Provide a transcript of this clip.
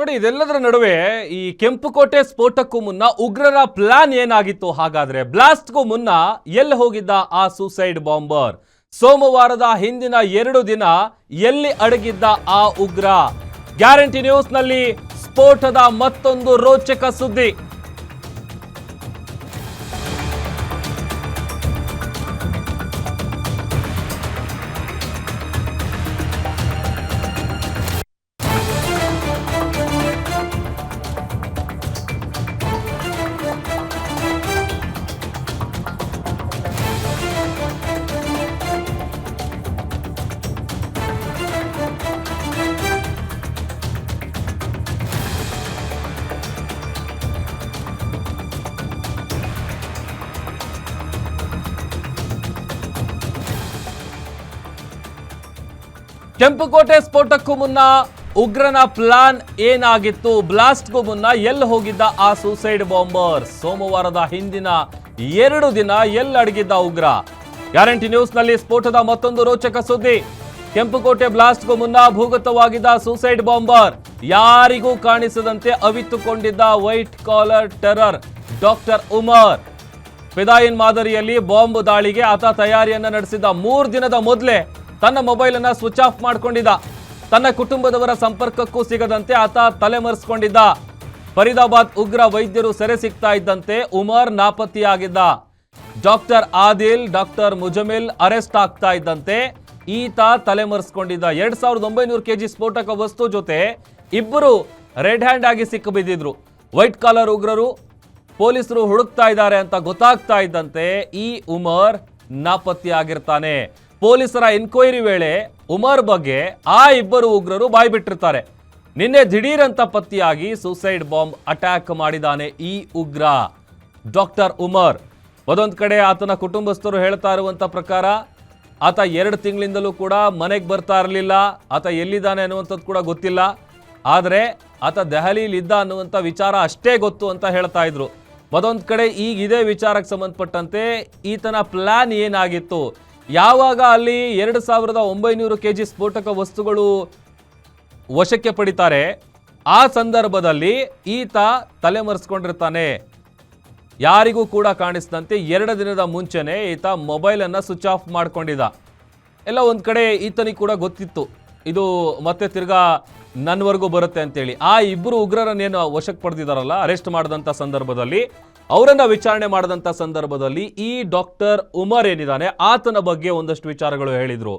ನೋಡಿ, ಇದೆಲ್ಲದರ ನಡುವೆ ಈ ಕೆಂಪುಕೋಟೆ ಸ್ಫೋಟಕ್ಕೂ ಮುನ್ನ ಉಗ್ರರ ಪ್ಲಾನ್ ಏನಾಗಿತ್ತು? ಹಾಗಾದ್ರೆ ಬ್ಲಾಸ್ಟ್ಗೂ ಮುನ್ನ ಎಲ್ಲಿ ಹೋಗಿದ್ದ ಆ ಸೂಸೈಡ್ ಬಾಂಬರ್? ಸೋಮವಾರದ ಹಿಂದಿನ 2 ದಿನ ಎಲ್ಲಿ ಅಡಗಿದ್ದ ಆ ಉಗ್ರ? ಗ್ಯಾರಂಟಿ ನ್ಯೂಸ್ ನಲ್ಲಿ ಸ್ಫೋಟದ ಮತ್ತೊಂದು ರೋಚಕ ಸುದ್ದಿ. ಕೆಂಪುಕೋಟೆ ಸ್ಫೋಟಕ್ಕೂ ಮುನ್ನ ಉಗ್ರನ ಪ್ಲಾನ್ ಏನಾಗಿತ್ತು? ಬ್ಲಾಸ್ಟ್ಗೂ ಮುನ್ನ ಎಲ್ಲಿ ಹೋಗಿದ್ದ ಆ ಸೂಸೈಡ್ ಬಾಂಬರ್? ಸೋಮವಾರದ ಹಿಂದಿನ 2 ದಿನ ಎಲ್ಲಿ ಅಡಗಿದ್ದ ಉಗ್ರ? ಗ್ಯಾರಂಟಿ ನ್ಯೂಸ್ ನಲ್ಲಿ ಸ್ಫೋಟದ ಮತ್ತೊಂದು ರೋಚಕ ಸುದ್ದಿ. ಕೆಂಪುಕೋಟೆ ಬ್ಲಾಸ್ಟ್ಗೂ ಮುನ್ನ ಭೂಗತವಾಗಿದ್ದ ಸೂಸೈಡ್ ಬಾಂಬರ್, ಯಾರಿಗೂ ಕಾಣಿಸದಂತೆ ಅವಿತುಕೊಂಡಿದ್ದ white collar terror doctor Umar. ಫಿದಾಯಿನ್ ಮಾದರಿಯಲ್ಲಿ ಬಾಂಬ್ ದಾಳಿಗೆ ಆತ ತಯಾರಿಯನ್ನ ನಡೆಸಿದ್ದ 3 ದಿನದ ಮೊದಲೇ ತನ್ನ ಮೊಬೈಲ್ ಅನ್ನ ಸ್ವಿಚ್ ಆಫ್ ಮಾಡ್ಕೊಂಡಿದ್ದ. ತನ್ನ ಕುಟುಂಬದವರ ಸಂಪರ್ಕಕ್ಕೂ ಸಿಗದಂತೆ ಆತ ತಲೆಮರೆಸಿಕೊಂಡಿದ್ದ. ಫರೀದಾಬಾದ್ ಉಗ್ರ ವೈದ್ಯರು ಸೆರೆ ಸಿಗ್ತಾ ಇದ್ದಂತೆ ಉಮರ್ ನಾಪತ್ತೆಯಾಗಿದ್ದ. ಡಾಕ್ಟರ್ ಆದಿಲ್, ಡಾಕ್ಟರ್ ಮುಜಮಿಲ್ ಅರೆಸ್ಟ್ ಆಗ್ತಾ ಇದ್ದಂತೆ ಈತ ತಲೆಮರೆಸಿಕೊಂಡಿದ್ದ. 2900 kg ಸ್ಫೋಟಕ ವಸ್ತು ಜೊತೆ ಇಬ್ಬರು ರೆಡ್ ಹ್ಯಾಂಡ್ ಆಗಿ ಸಿಕ್ಕಿಬಿದ್ದಿದ್ರು. ವೈಟ್ ಕಾಲರ್ ಉಗ್ರರು ಪೊಲೀಸರು ಹುಡುಕ್ತಾ ಇದ್ದಾರೆ ಅಂತ ಗೊತ್ತಾಗ್ತಾ ಇದ್ದಂತೆ ಈ ಉಮರ್ ನಾಪತ್ತೆಯಾಗಿರ್ತಾನೆ. ಪೊಲೀಸರ ಎನ್ಕ್ವೈರಿ ವೇಳೆ ಉಮರ್ ಬಗ್ಗೆ ಆ ಇಬ್ಬರು ಉಗ್ರರು ಬಾಯ್ಬಿಟ್ಟಿರ್ತಾರೆ. ನಿನ್ನೆ ದಿಢೀರಂತ ಪತ್ತೆಯಾಗಿ ಸೂಸೈಡ್ ಬಾಂಬ್ ಅಟ್ಯಾಕ್ ಮಾಡಿದಾನೆ ಈ ಉಗ್ರ ಡಾಕ್ಟರ್ ಉಮರ್. ಒಂದೊಂದು ಕಡೆ ಆತನ ಕುಟುಂಬಸ್ಥರು ಹೇಳ್ತಾ ಇರುವಂತ ಪ್ರಕಾರ ಆತ 2 ತಿಂಗಳಿಂದಲೂ ಕೂಡ ಮನೆಗೆ ಬರ್ತಾ ಇರಲಿಲ್ಲ. ಆತ ಎಲ್ಲಿದ್ದಾನೆ ಅನ್ನುವಂಥದ್ದು ಕೂಡ ಗೊತ್ತಿಲ್ಲ. ಆದರೆ ಆತ ದೆಹಲಿಯಲ್ಲಿ ಇದ್ದ ಅನ್ನುವಂಥ ವಿಚಾರ ಅಷ್ಟೇ ಗೊತ್ತು ಅಂತ ಹೇಳ್ತಾ ಇದ್ರು. ಮತ್ತೊಂದು ಕಡೆ ಈಗ ಇದೇ ವಿಚಾರಕ್ಕೆ ಸಂಬಂಧಪಟ್ಟಂತೆ ಈತನ ಪ್ಲಾನ್ ಏನಾಗಿತ್ತು? ಯಾವಾಗ ಅಲ್ಲಿ 2900 kg ಸ್ಫೋಟಕ ವಸ್ತುಗಳು ವಶಕ್ಕೆ ಪಡಿತಾರೆ, ಆ ಸಂದರ್ಭದಲ್ಲಿ ಈತ ತಲೆಮರೆಸ್ಕೊಂಡಿರ್ತಾನೆ. ಯಾರಿಗೂ ಕೂಡ ಕಾಣಿಸಿದಂತೆ 2 ದಿನದ ಮುಂಚೆನೆ ಈತ ಮೊಬೈಲ್ ಅನ್ನ ಸ್ವಿಚ್ ಆಫ್ ಮಾಡ್ಕೊಂಡಿದ್ದ. ಎಲ್ಲ ಒಂದ್ ಕಡೆ ಈತನಿಗೆ ಕೂಡ ಗೊತ್ತಿತ್ತು ಇದು ಮತ್ತೆ ತಿರ್ಗಾ ನನ್ವರೆಗೂ ಬರುತ್ತೆ ಅಂತೇಳಿ. ಆ ಇಬ್ಬರು ಉಗ್ರರನ್ನೇನು ವಶಕ್ಕೆ ಪಡೆದಿದ್ದಾರಲ್ಲ, ಅರೆಸ್ಟ್ ಮಾಡಿದಂಥ ಸಂದರ್ಭದಲ್ಲಿ, ಅವರನ್ನ ವಿಚಾರಣೆ ಮಾಡಿದಂಥ ಸಂದರ್ಭದಲ್ಲಿ ಈ ಡಾಕ್ಟರ್ ಉಮರ್ ಏನಿದ್ದಾನೆ ಆತನ ಬಗ್ಗೆ ಒಂದಷ್ಟು ವಿಚಾರಗಳು ಹೇಳಿದ್ರು.